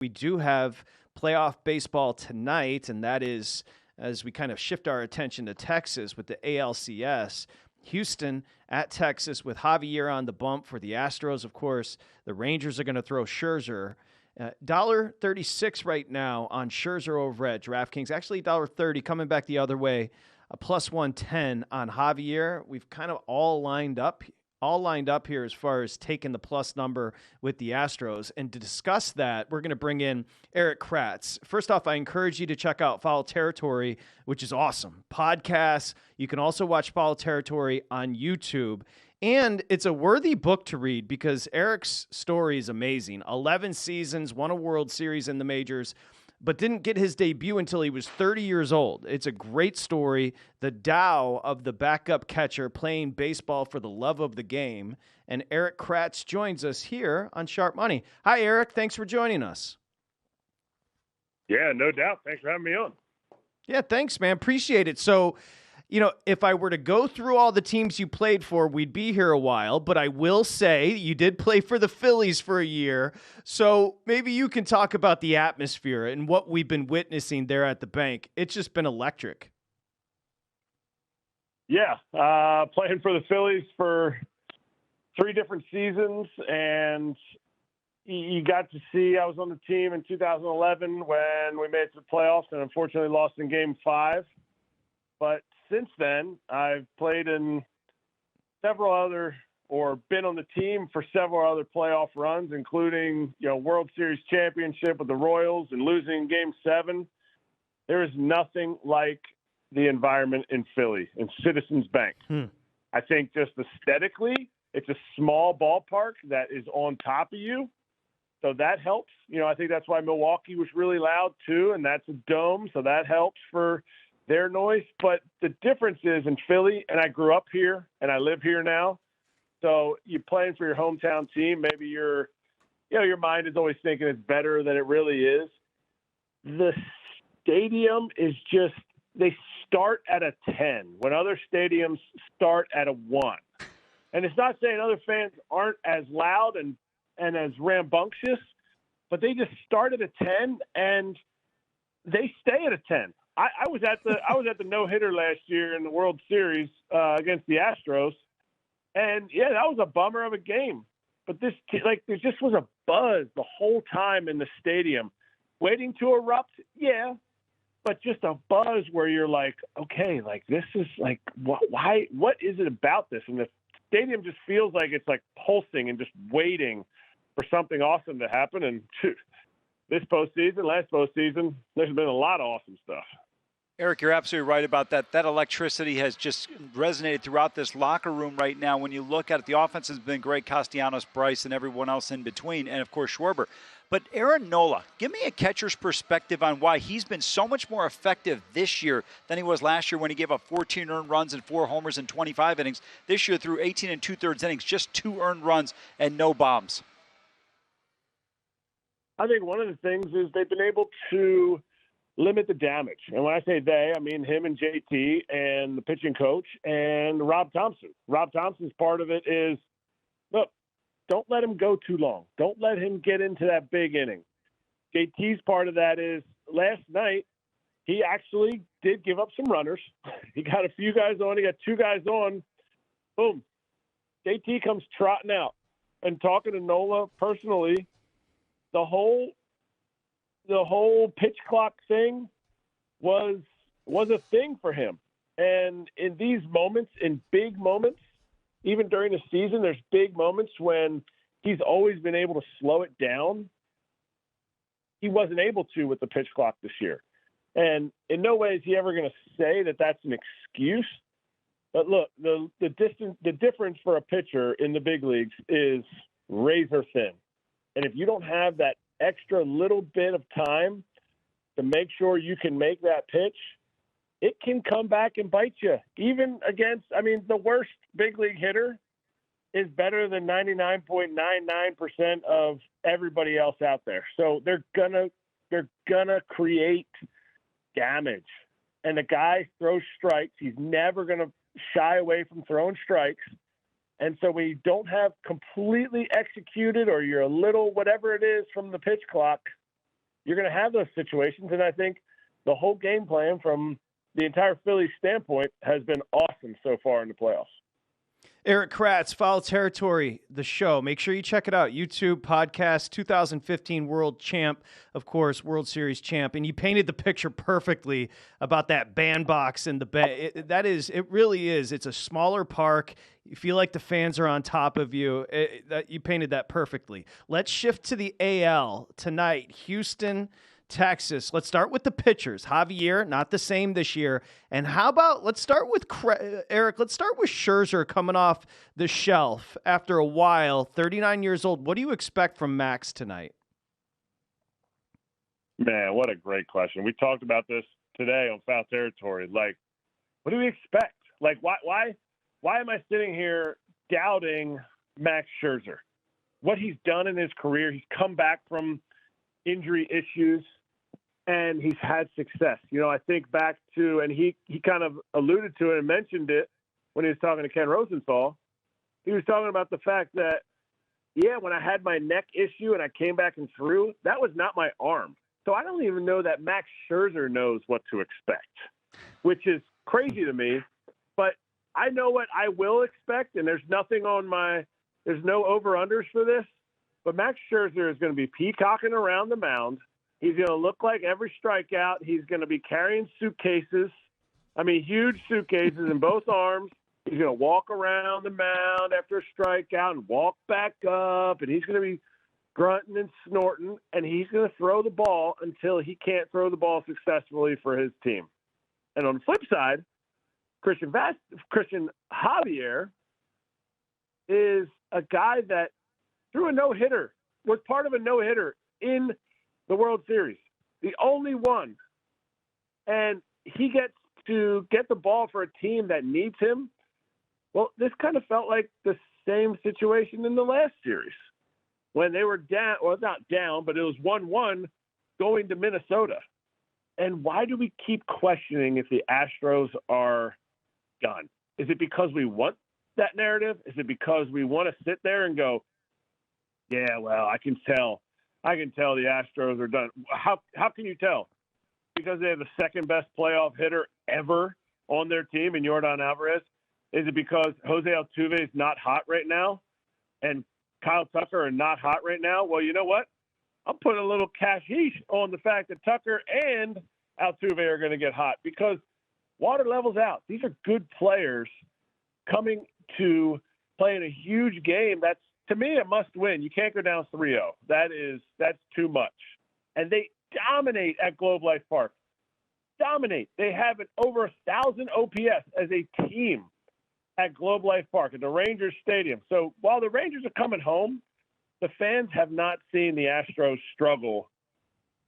We do have playoff baseball tonight, and that is as we kind of shift our attention to Texas with the ALCS. Houston at Texas with Javier on the bump for the Astros, of course. The Rangers are going to throw Scherzer. $1.36 right now on Scherzer over at DraftKings. Actually, $1.30 coming back the other way. A plus 110 on Javier. We've kind of all lined up here as far as taking the plus number with the Astros. And to discuss that, we're going to bring in Erik Kratz. First off, I encourage you to check out Foul Territory, which is awesome. Podcasts. You can also watch Foul Territory on YouTube. And it's a worthy book to read because Erik's story is amazing. 11 seasons, won a World Series in the majors, but didn't get his debut until he was 30 years old. It's a great story. The Tao of the backup catcher playing baseball for the love of the game. And Erik Kratz joins us here on Sharp Money. Hi, Erik. Thanks for joining us. Yeah, no doubt. Thanks for having me on. Yeah, thanks, man. Appreciate it. So, if I were to go through all the teams you played for, we'd be here a while, but I will say you did play for the Phillies for a year. So maybe you can talk about the atmosphere and what we've been witnessing there at the bank. It's just been electric. Yeah, playing for the Phillies for 3 different seasons, and you got to see I was on the team in 2011 when we made it to the playoffs and unfortunately lost in Game 5. But since then, I've played in several other or been on the team for several other playoff runs, including, World Series championship with the Royals and losing Game 7. There is nothing like the environment in Philly, in Citizens Bank. I think just aesthetically, it's a small ballpark that is on top of you. So that helps. I think that's why Milwaukee was really loud too, and that's a dome. So that helps for their noise. But the difference is in Philly, and I grew up here and I live here now. So you're playing for your hometown team. Maybe your mind is always thinking it's better than it really is. The stadium is just, they start at a 10 when other stadiums start at a 1. And it's not saying other fans aren't as loud and as rambunctious, but they just start at a 10 and they stay at a 10. I was at the no-hitter last year in the World Series against the Astros, and yeah, that was a bummer of a game. But there just was a buzz the whole time in the stadium, waiting to erupt. Yeah, but just a buzz where you're like, okay, like this is like why? What is it about this? And the stadium just feels like it's like pulsing and just waiting for something awesome to happen. And this postseason, last postseason, there's been a lot of awesome stuff. Erik, you're absolutely right about that. That electricity has just resonated throughout this locker room right now. When you look at it, the offense has been great. Castellanos, Bryce, and everyone else in between, and, of course, Schwarber. But Aaron Nola, give me a catcher's perspective on why he's been so much more effective this year than he was last year when he gave up 14 earned runs and 4 homers in 25 innings. This year, through 18 and 2/3 innings, just 2 earned runs and no bombs. I think one of the things is they've been able to limit the damage. And when I say they, I mean him and JT and the pitching coach and Rob Thompson. Rob Thompson's part of it is, look, don't let him go too long. Don't let him get into that big inning. JT's part of that is last night he actually did give up some runners. He got a few guys on. He got 2 guys on. Boom. JT comes trotting out and talking to Nola personally. The whole pitch clock thing was a thing for him. And in these moments, in big moments, even during the season, there's big moments when he's always been able to slow it down. He wasn't able to with the pitch clock this year. And in no way is he ever going to say that that's an excuse. But look, the difference for a pitcher in the big leagues is razor thin. And if you don't have that extra little bit of time to make sure you can make that pitch, it can come back and bite you. Even against, the worst big league hitter is better than 99.99% of everybody else out there. So they're gonna create damage. And the guy throws strikes. He's never gonna shy away from throwing strikes. And so we don't have completely executed or you're a little whatever it is from the pitch clock, you're going to have those situations. And I think the whole game plan from the entire Phillies standpoint has been awesome so far in the playoffs. Erik Kratz, Foul Territory, the show. Make sure you check it out. YouTube, podcast, 2015 World Champ, of course, World Series champ. And you painted the picture perfectly about that bandbox and the bay. It really is. It's a smaller park. You feel like the fans are on top of you. You painted that perfectly. Let's shift to the AL tonight. Houston, Texas. Let's start with the pitchers. Javier, not the same this year. And how about, let's start with Eric. Let's start with Scherzer coming off the shelf after a while, 39 years old. What do you expect from Max tonight? Man, what a great question. We talked about this today on Foul Territory. Like, what do we expect? Like, why am I sitting here doubting Max Scherzer? What he's done in his career, he's come back from injury issues, and he's had success. You know, I think back to, and he kind of alluded to it and mentioned it when he was talking to Ken Rosenthal. He was talking about the fact that, yeah, when I had my neck issue and I came back and threw, that was not my arm. So I don't even know that Max Scherzer knows what to expect, which is crazy to me. But I know what I will expect, and there's no over-unders for this. But Max Scherzer is going to be peacocking around the mound. He's going to look like every strikeout. He's going to be carrying suitcases. I mean, huge suitcases in both arms. He's going to walk around the mound after a strikeout and walk back up. And he's going to be grunting and snorting. And he's going to throw the ball until he can't throw the ball successfully for his team. And on the flip side, Christian Javier is a guy that threw a no-hitter, was part of a no-hitter in the World Series, the only one. And he gets to get the ball for a team that needs him. Well, this kind of felt like the same situation in the last series when they were down, well, not down, but it was 1-1 going to Minnesota. And why do we keep questioning if the Astros are done? Is it because we want that narrative? Is it because we want to sit there and go, yeah, well, I can tell the Astros are done. How can you tell? Because they have the second best playoff hitter ever on their team in Yordan Alvarez? Is it because Jose Altuve is not hot right now and Kyle Tucker are not hot right now? Well, you know what? I'm putting a little cashish on the fact that Tucker and Altuve are going to get hot because water levels out. These are good players coming to play in a huge game. That's, to me, a must win. You can't go down 3-0. That's too much. And they dominate at Globe Life Park. Dominate. They have an over 1,000 OPS as a team at Globe Life Park at the Rangers Stadium. So while the Rangers are coming home, the fans have not seen the Astros struggle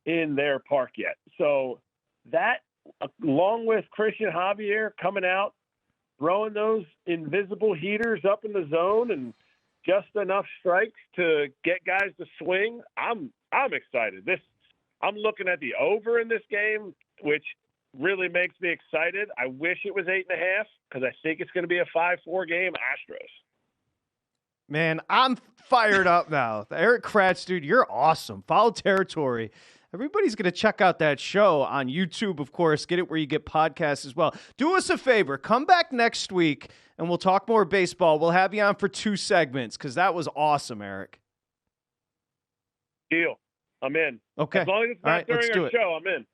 in their park yet. So that, along with Christian Javier coming out, throwing those invisible heaters up in the zone and just enough strikes to get guys to swing, I'm excited. I'm looking at the over in this game, which really makes me excited. I wish it was 8.5 because I think it's going to be a 5-4 game Astros. Man, I'm fired up now. Erik Kratz, dude, you're awesome. Foul Territory. Everybody's going to check out that show on YouTube, of course. Get it where you get podcasts as well. Do us a favor. Come back next week, and we'll talk more baseball. We'll have you on for 2 segments because that was awesome, Erik. Deal. I'm in. Okay. As long as it's not during our show, I'm in.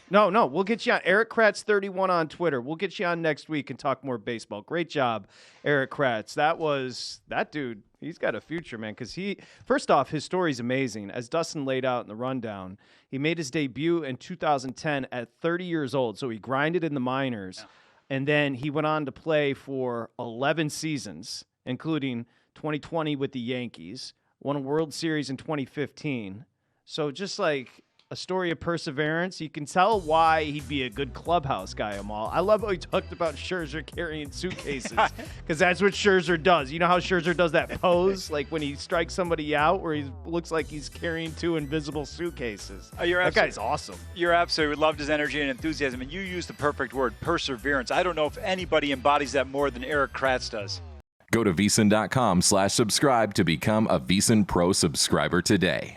No, we'll get you on. Erik Kratz 31 on Twitter. We'll get you on next week and talk more baseball. Great job, Erik Kratz. That dude, he's got a future, man, because first off, his story's amazing. As Dustin laid out in the rundown, he made his debut in 2010 at 30 years old, so he grinded in the minors, and then he went on to play for 11 seasons, including 2020 with the Yankees, won a World Series in 2015. So just like a story of perseverance. You can tell why he'd be a good clubhouse guy, Amal. I love how he talked about Scherzer carrying suitcases because that's what Scherzer does. You know how Scherzer does that pose, like when he strikes somebody out where he looks like he's carrying 2 invisible suitcases. That guy's awesome. You're absolutely. We loved his energy and enthusiasm, and you used the perfect word, perseverance. I don't know if anybody embodies that more than Erik Kratz does. Go to VSiN.com/subscribe to become a VSiN Pro subscriber today.